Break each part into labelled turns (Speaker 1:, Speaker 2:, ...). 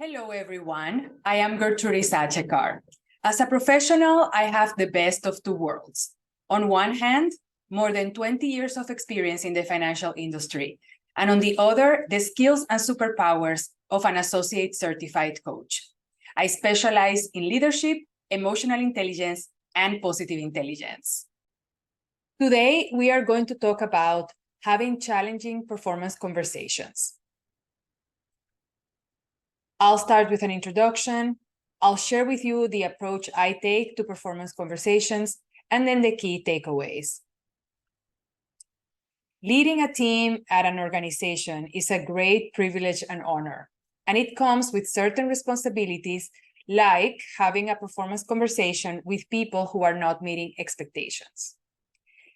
Speaker 1: Hello, everyone. I am Gertrude Sachekar. As a professional, I have the best of two worlds. On one hand, more than 20 years of experience in the financial industry, and on the other, the skills and superpowers of an associate certified coach. I specialize in leadership, emotional intelligence, and positive intelligence. Today, we are going to talk about having challenging performance conversations. I'll start with an introduction. I'll share with you the approach I take to performance conversations, and then the key takeaways. Leading a team at an organization is a great privilege and honor, and it comes with certain responsibilities, like having a performance conversation with people who are not meeting expectations.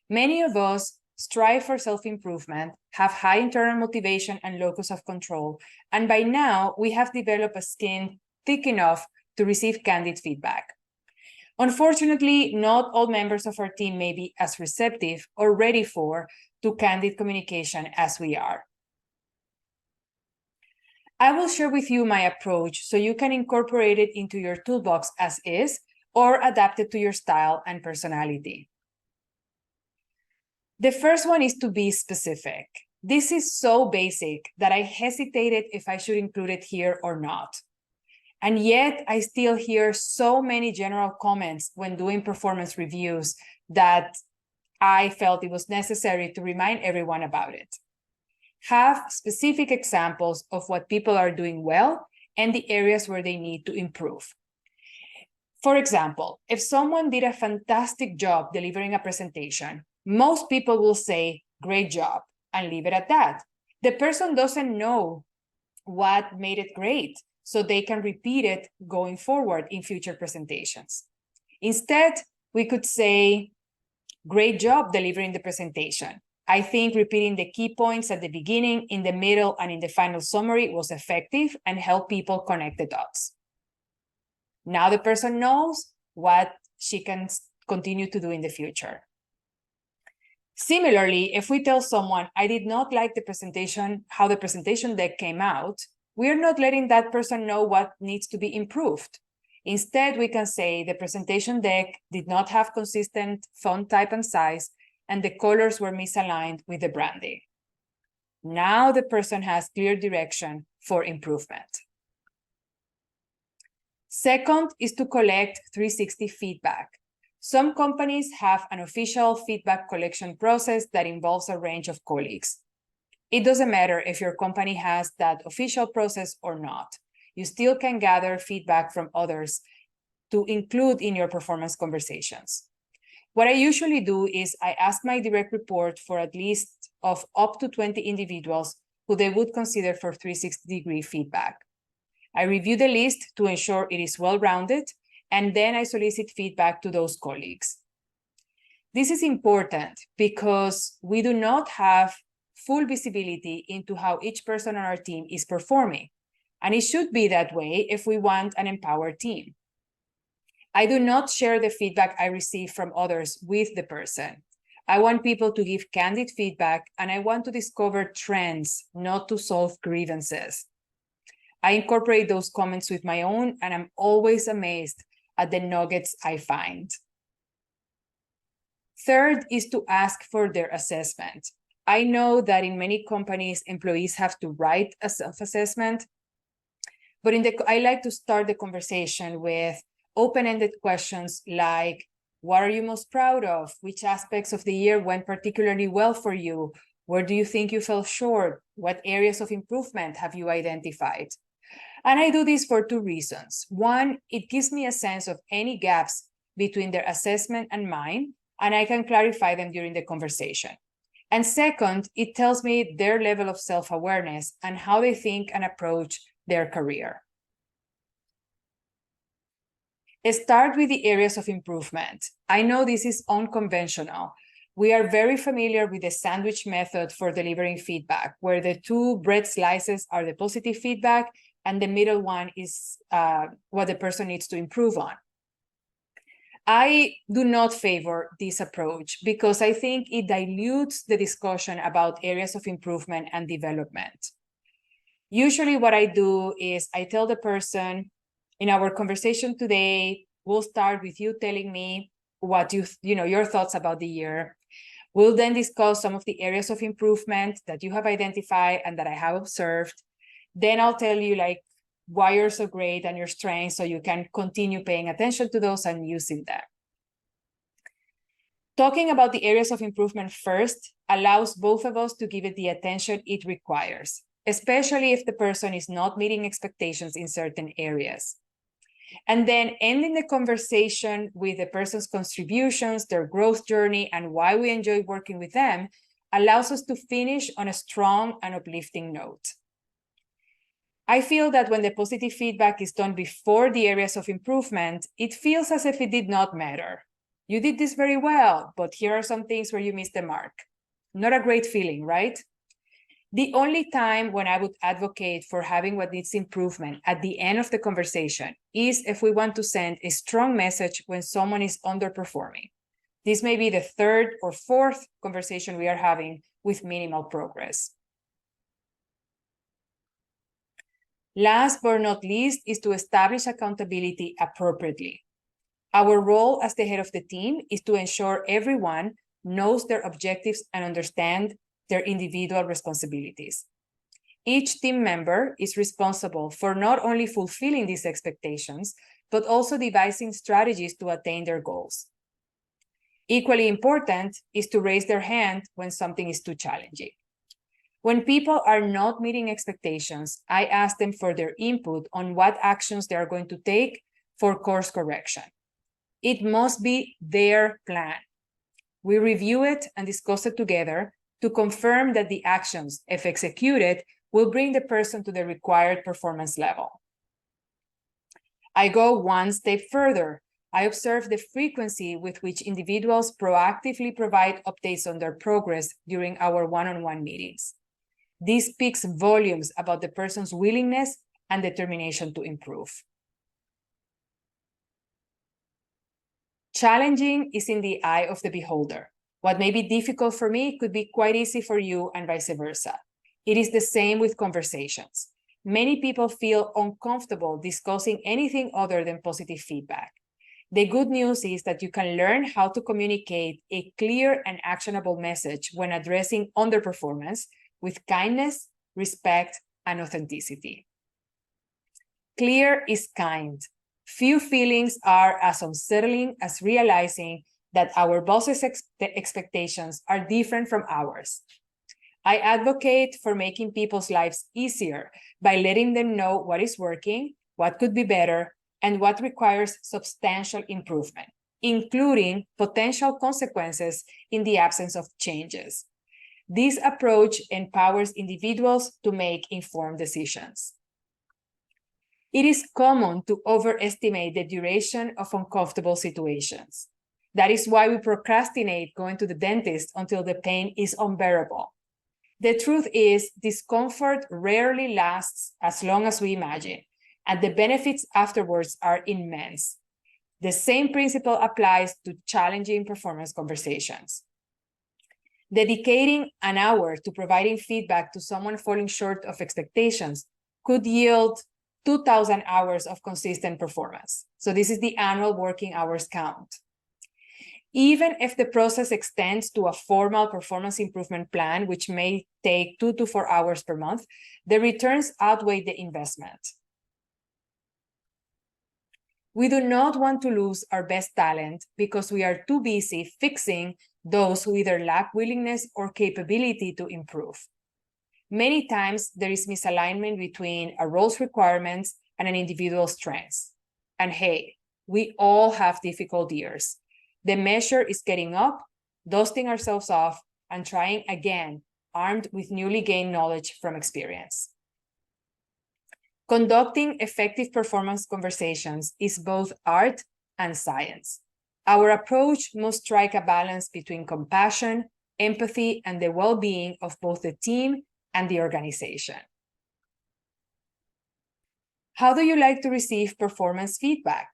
Speaker 1: Many of us strive for self-improvement, have high internal motivation and locus of control, and by now we have developed a skin thick enough to receive candid feedback. Unfortunately, not all members of our team may be as receptive or ready to candid communication as we are. I will share with you my approach so you can incorporate it into your toolbox as is or adapt it to your style and personality. The first one is to be specific. This is so basic that I hesitated if I should include it here or not. And yet I still hear so many general comments when doing performance reviews that I felt it was necessary to remind everyone about it. Have specific examples of what people are doing well and the areas where they need to improve. For example, if someone did a fantastic job delivering a presentation, most people will say, "Great job," and leave it at that. The person doesn't know what made it great, so they can repeat it going forward in future presentations. Instead, we could say, "Great job delivering the presentation. I think repeating the key points at the beginning, in the middle, and in the final summary was effective and helped people connect the dots." Now the person knows what she can continue to do in the future. Similarly, if we tell someone, "I did not like the presentation, how the presentation deck came out," we're not letting that person know what needs to be improved. Instead, we can say the presentation deck did not have consistent font type and size, and the colors were misaligned with the branding. Now the person has clear direction for improvement. Second is to collect 360 feedback. Some companies have an official feedback collection process that involves a range of colleagues. It doesn't matter if your company has that official process or not. You still can gather feedback from others to include in your performance conversations. What I usually do is I ask my direct report for at least of up to 20 individuals who they would consider for 360-degree feedback. I review the list to ensure it is well-rounded, and then I solicit feedback to those colleagues. This is important because we do not have full visibility into how each person on our team is performing, and it should be that way if we want an empowered team. I do not share the feedback I receive from others with the person. I want people to give candid feedback, and I want to discover trends, not to solve grievances. I incorporate those comments with my own, and I'm always amazed at the nuggets I find. Third is to ask for their assessment. I know that in many companies, employees have to write a self-assessment, but I like to start the conversation with open-ended questions like, what are you most proud of? Which aspects of the year went particularly well for you? Where do you think you fell short? What areas of improvement have you identified? And I do this for two reasons. One, it gives me a sense of any gaps between their assessment and mine, and I can clarify them during the conversation. And second, it tells me their level of self-awareness and how they think and approach their career. Start with the areas of improvement. I know this is unconventional. We are very familiar with the sandwich method for delivering feedback, where the two bread slices are the positive feedback, and the middle one is what the person needs to improve on. I do not favor this approach because I think it dilutes the discussion about areas of improvement and development. Usually what I do is I tell the person, in our conversation today, we'll start with you telling me what your thoughts about the year. We'll then discuss some of the areas of improvement that you have identified and that I have observed. Then I'll tell you like why you're so great and your strengths so you can continue paying attention to those and using them. Talking about the areas of improvement first allows both of us to give it the attention it requires, especially if the person is not meeting expectations in certain areas. And then ending the conversation with the person's contributions, their growth journey, and why we enjoy working with them allows us to finish on a strong and uplifting note. I feel that when the positive feedback is done before the areas of improvement, it feels as if it did not matter. You did this very well, but here are some things where you missed the mark. Not a great feeling, right? The only time when I would advocate for having what needs improvement at the end of the conversation is if we want to send a strong message when someone is underperforming. This may be the third or fourth conversation we are having with minimal progress. Last but not least is to establish accountability appropriately. Our role as the head of the team is to ensure everyone knows their objectives and understand their individual responsibilities. Each team member is responsible for not only fulfilling these expectations, but also devising strategies to attain their goals. Equally important is to raise their hand when something is too challenging. When people are not meeting expectations, I ask them for their input on what actions they are going to take for course correction. It must be their plan. We review it and discuss it together to confirm that the actions, if executed, will bring the person to the required performance level. I go one step further. I observe the frequency with which individuals proactively provide updates on their progress during our one-on-one meetings. This speaks volumes about the person's willingness and determination to improve. Challenging is in the eye of the beholder. What may be difficult for me could be quite easy for you and vice versa. It is the same with conversations. Many people feel uncomfortable discussing anything other than positive feedback. The good news is that you can learn how to communicate a clear and actionable message when addressing underperformance with kindness, respect, and authenticity. Clear is kind. Few feelings are as unsettling as realizing that our boss's expectations are different from ours. I advocate for making people's lives easier by letting them know what is working, what could be better, and what requires substantial improvement, including potential consequences in the absence of changes. This approach empowers individuals to make informed decisions. It is common to overestimate the duration of uncomfortable situations. That is why we procrastinate going to the dentist until the pain is unbearable. The truth is, discomfort rarely lasts as long as we imagine, and the benefits afterwards are immense. The same principle applies to challenging performance conversations. Dedicating an hour to providing feedback to someone falling short of expectations could yield 2,000 hours of consistent performance. So this is the annual working hours count. Even if the process extends to a formal performance improvement plan, which may take 2 to 4 hours per month, the returns outweigh the investment. We do not want to lose our best talent because we are too busy fixing those who either lack willingness or capability to improve. Many times, there is misalignment between a role's requirements and an individual's strengths. And hey, we all have difficult years. The measure is getting up, dusting ourselves off, and trying again, armed with newly gained knowledge from experience. Conducting effective performance conversations is both art and science. Our approach must strike a balance between compassion, empathy, and the well-being of both the team and the organization. How do you like to receive performance feedback?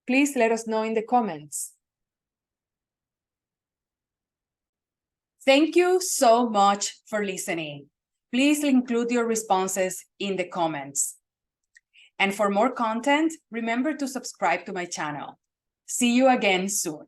Speaker 1: Please let us know in the comments. Thank you so much for listening. Please include your responses in the comments. And for more content, remember to subscribe to my channel. See you again soon.